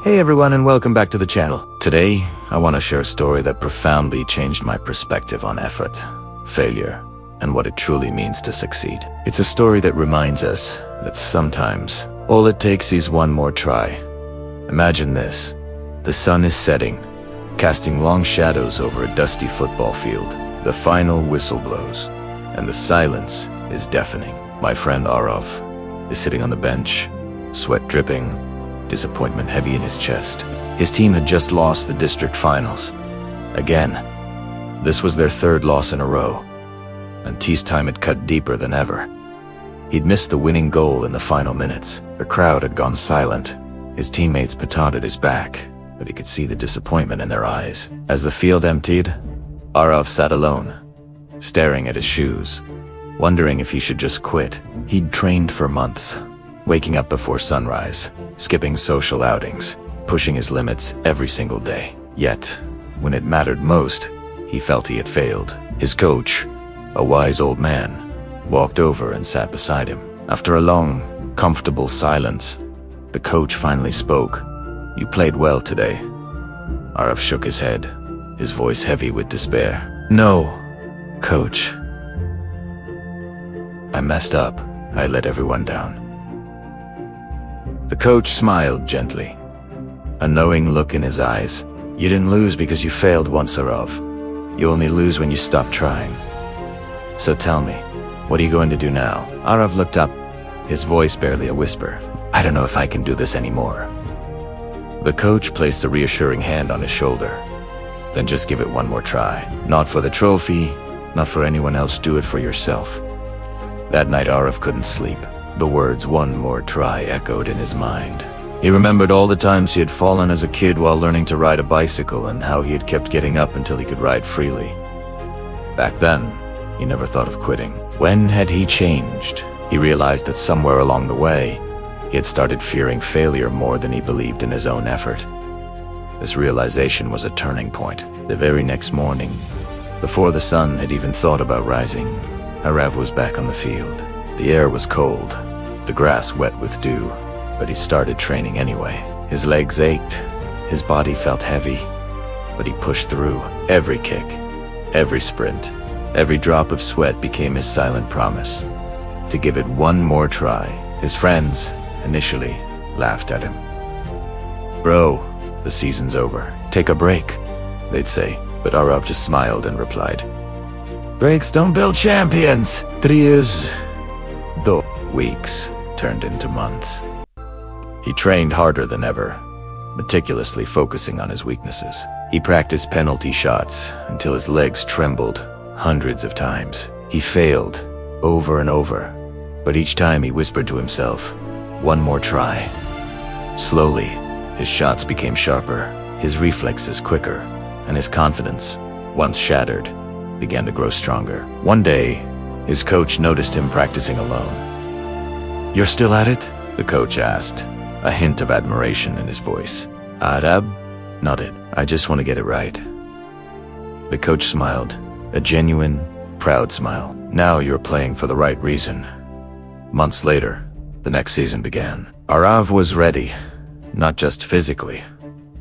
Hey everyone, and welcome back to the channel. Today, I want to share a story that profoundly changed my perspective on effort, failure, and what it truly means to succeed. It's a story that reminds us that sometimes all it takes is one more try. Imagine this. The sun is setting, casting long shadows over a dusty football field. The final whistle blows, and the silence is deafening. My friend Arav is sitting on the bench, sweat dripping, disappointment heavy in his chest. His team had just lost the district finals. Again. This was their third loss in a row, and T's time had cut deeper than ever. He'd missed the winning goal in the final minutes. The crowd had gone silent. His teammates patauted his back, but he could see the disappointment in their eyes. As the field emptied, Arav sat alone, staring at his shoes, wondering if he should just quit. He'd trained for months, waking up before sunrise, skipping social outings, pushing his limits every single day. Yet, when it mattered most, he felt he had failed. His coach, a wise old man, walked over and sat beside him. After a long, comfortable silence, the coach finally spoke. "You played well today." Arav shook his head, his voice heavy with despair. "No, coach. I messed up. I let everyone down." The coach smiled gently, a knowing look in his eyes. "You didn't lose because you failed once, Arav. You only lose when you stop trying. So tell me, what are you going to do now?" Arav looked up, his voice barely a whisper. "I don't know if I can do this anymore." The coach placed a reassuring hand on his shoulder. "Then just give it one more try. Not for the trophy, not for anyone else, do it for yourself." That night Arav couldn't sleep. The words "one more try" echoed in his mind. He remembered all the times he had fallen as a kid while learning to ride a bicycle, and how he had kept getting up until he could ride freely. Back then, he never thought of quitting. When had he changed? He realized that somewhere along the way, he had started fearing failure more than he believed in his own effort. This realization was a turning point. The very next morning, before the sun had even thought about rising, Arav was back on the field. The air was cold, the grass wet with dew, but he started training anyway. His legs ached, his body felt heavy, but he pushed through. Every kick, every sprint, every drop of sweat became his silent promise to give it one more try. His friends, initially, laughed at him. "Bro, the season's over. Take a break," they'd say, but Arav just smiled and replied, "Breaks don't build champions." 3 years, though, weeks turned into months. He trained harder than ever, meticulously focusing on his weaknesses. He practiced penalty shots until his legs trembled hundreds of times. He failed over and over, but each time he whispered to himself, "One more try." Slowly, his shots became sharper, his reflexes quicker, and his confidence, once shattered, began to grow stronger. One day, his coach noticed him practicing alone. "You're still at it?" the coach asked, a hint of admiration in his voice. Arav nodded. "I just want to get it right." The coach smiled, a genuine, proud smile. "Now you're playing for the right reason." Months later, the next season began. Arav was ready, not just physically,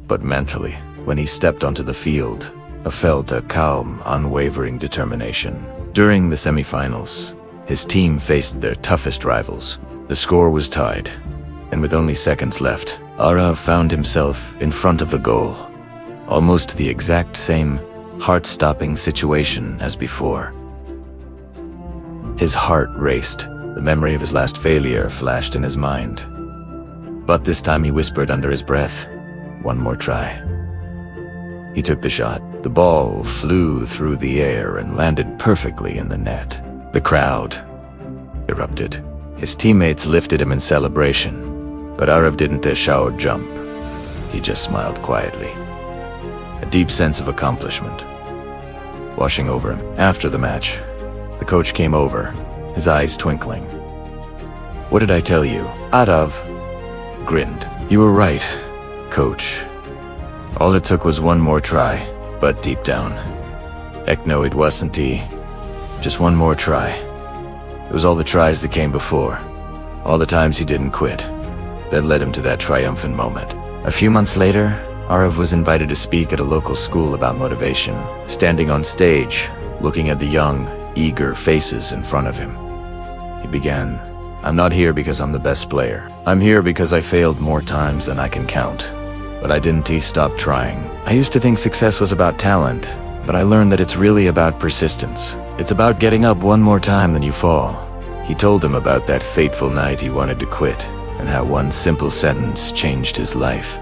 but mentally. When he stepped onto the field, I felt a calm, unwavering determination. During the semifinals, his team faced their toughest rivals. The score was tied, and with only seconds left, Arav found himself in front of the goal. Almost the exact same heart-stopping situation as before. His heart raced. The memory of his last failure flashed in his mind. But this time he whispered under his breath, "One more try." He took the shot. The ball flew through the air and landed perfectly in the net. The crowd erupted. His teammates lifted him in celebration, but Arav didn't dash or jump. He just smiled quietly, a deep sense of accomplishment washing over him. After the match, the coach came over, his eyes twinkling. "What did I tell you?" Arav grinned. "You were right, coach. All it took was one more try." But deep down, no, it wasn't he. Just one more try. It was all the tries that came before, all the times he didn't quit, that led him to that triumphant moment. A few months later, Arav was invited to speak at a local school about motivation. Standing on stage, looking at the young, eager faces in front of him, he began, "I'm not here because I'm the best player. I'm here because I failed more times than I can count. But I didn't stop trying. I used to think success was about talent, but I learned that it's really about persistence. It's about getting up one more time than you fall." He told them about that fateful night he wanted to quit, and how one simple sentence changed his life.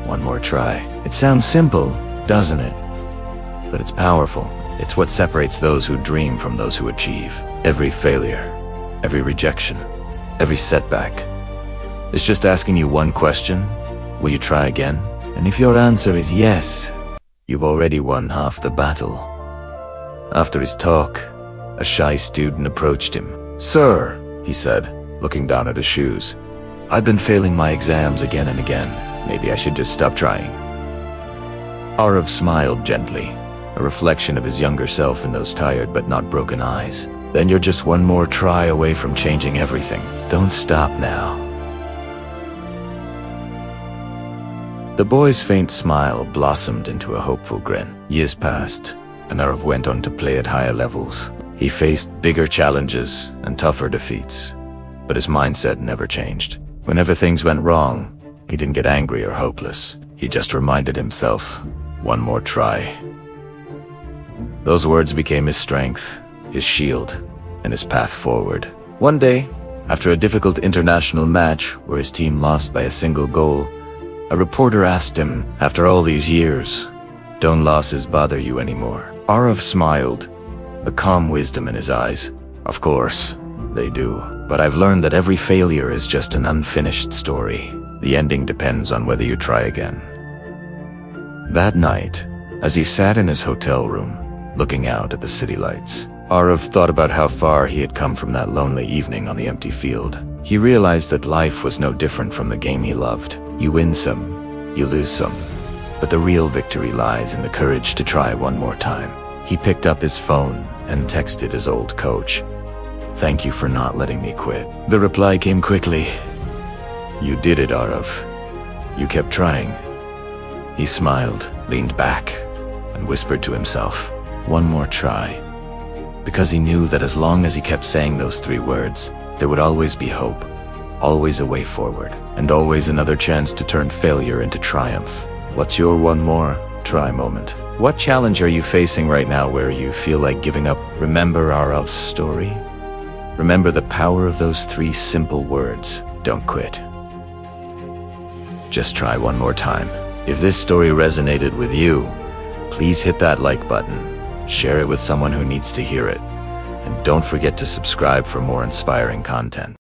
One more try. It sounds simple, doesn't it? But it's powerful. It's what separates those who dream from those who achieve. Every failure, every rejection, every setback is just asking you one question: will you try again? And if your answer is yes, you've already won half the battle. After his talk, a shy student approached him. "Sir," he said, looking down at his shoes, "I've been failing my exams again and again. Maybe I should just stop trying." Arav smiled gently, a reflection of his younger self in those tired but not broken eyes. "Then you're just one more try away from changing everything. Don't stop now." The boy's faint smile blossomed into a hopeful grin. Years passed, and Arav went on to play at higher levels. He faced bigger challenges and tougher defeats, but his mindset never changed. Whenever things went wrong, he didn't get angry or hopeless. He just reminded himself, "one more try." Those words became his strength, his shield, and his path forward. One day, after a difficult international match where his team lost by a single goal, a reporter asked him, "After all these years, don't losses bother you anymore?" Arav smiled, a calm wisdom in his eyes. "Of course, they do. But I've learned that every failure is just an unfinished story. The ending depends on whether you try again." That night, as he sat in his hotel room, looking out at the city lights, Arav thought about how far he had come from that lonely evening on the empty field. He realized that life was no different from the game he loved. You win some, you lose some, but the real victory lies in the courage to try one more time. He picked up his phone and texted his old coach, "Thank you for not letting me quit." The reply came quickly, "You did it, Arav. You kept trying." He smiled, leaned back, and whispered to himself, "One more try." Because he knew that as long as he kept saying those three words, there would always be hope, always a way forward, and always another chance to turn failure into triumph. What's your one more try moment? What challenge are you facing right now where you feel like giving up? Remember Arav's story? Remember the power of those three simple words: don't quit. Just try one more time. If this story resonated with you, please hit that like button, share it with someone who needs to hear it, and don't forget to subscribe for more inspiring content.